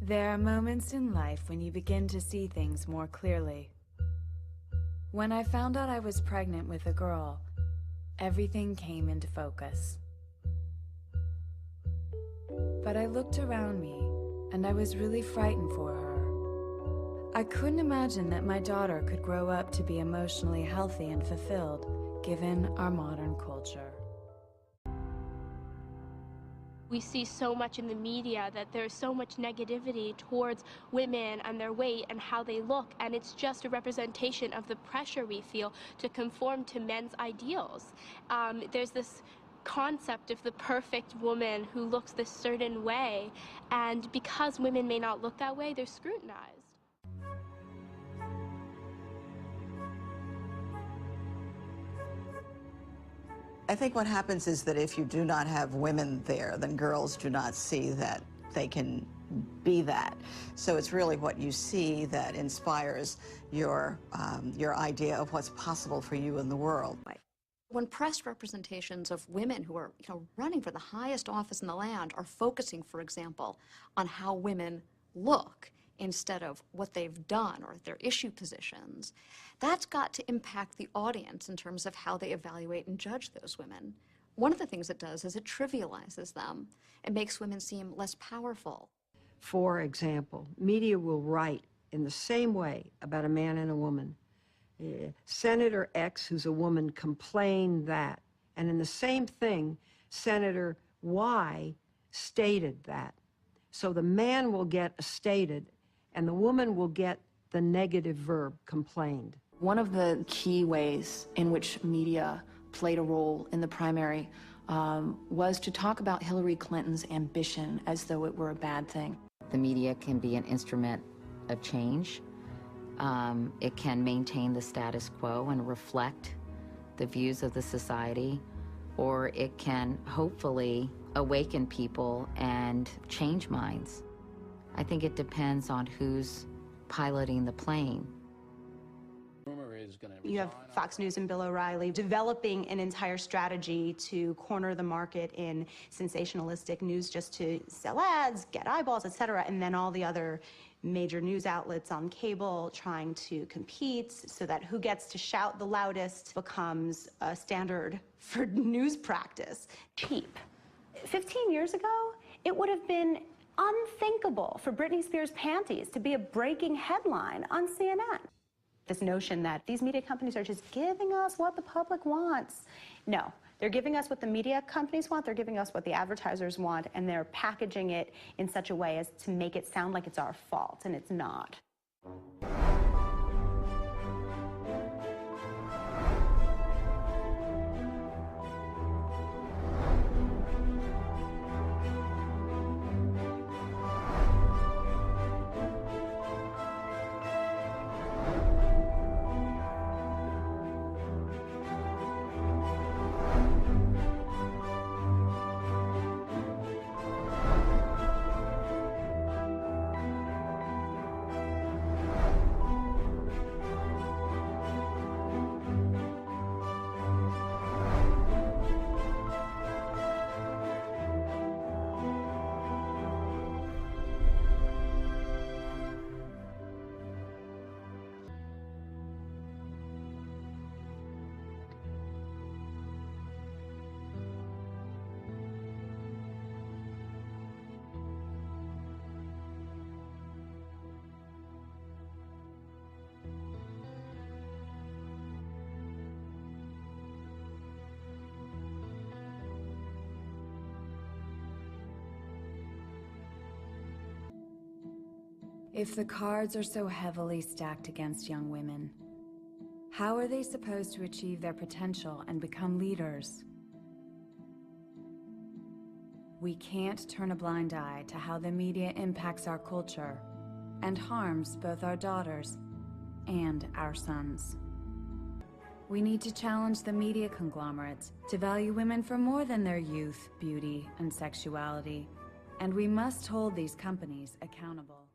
There are moments in life when you begin to see things more clearly. When I found out I was pregnant with a girl, everything came into focus. But I looked around me, and I was really frightened for her. I couldn't imagine that my daughter could grow up to be emotionally healthy and fulfilled, given our modern culture. We see so much in the media that there's so much negativity towards women and their weight and how they look, and it's just a representation of the pressure we feel to conform to men's ideals. There's this concept of the perfect woman who looks this certain way, and because women may not look that way, they're scrutinized. I think what happens is that if you do not have women there, then girls do not see that they can be that. So it's really what you see that inspires your idea of what's possible for you in the world. When press representations of women who are running for the highest office in the land are focusing, for example, on how women look instead of what they've done or their issue positions, that's got to impact the audience in terms of how they evaluate and judge those women. One of the things it does is it trivializes them. It makes women seem less powerful. For example, media will write in the same way about a man and a woman. Senator X, who's a woman, complained that. And in the same thing, Senator Y stated that. So the man will get a stated, and the woman will get the negative verb, complained. One of the key ways in which media played a role in the primary was to talk about Hillary Clinton's ambition as though it were a bad thing. The media can be an instrument of change. It can maintain the status quo and reflect the views of the society, or it can hopefully awaken people and change minds. I think it depends on who's piloting the plane. You have Fox News and Bill O'Reilly developing an entire strategy to corner the market in sensationalistic news just to sell ads, get eyeballs, etc. And then all the other major news outlets on cable trying to compete so that who gets to shout the loudest becomes a standard for news practice. Cheap. 15 years ago, it would have been unthinkable for Britney Spears' panties to be a breaking headline on CNN. This notion that these media companies are just giving us what the public wants. No, they're giving us what the media companies want, they're giving us what the advertisers want, and they're packaging it in such a way as to make it sound like it's our fault, and it's not. If the cards are so heavily stacked against young women, how are they supposed to achieve their potential and become leaders? We can't turn a blind eye to how the media impacts our culture and harms both our daughters and our sons. We need to challenge the media conglomerates to value women for more than their youth, beauty, and sexuality, and we must hold these companies accountable.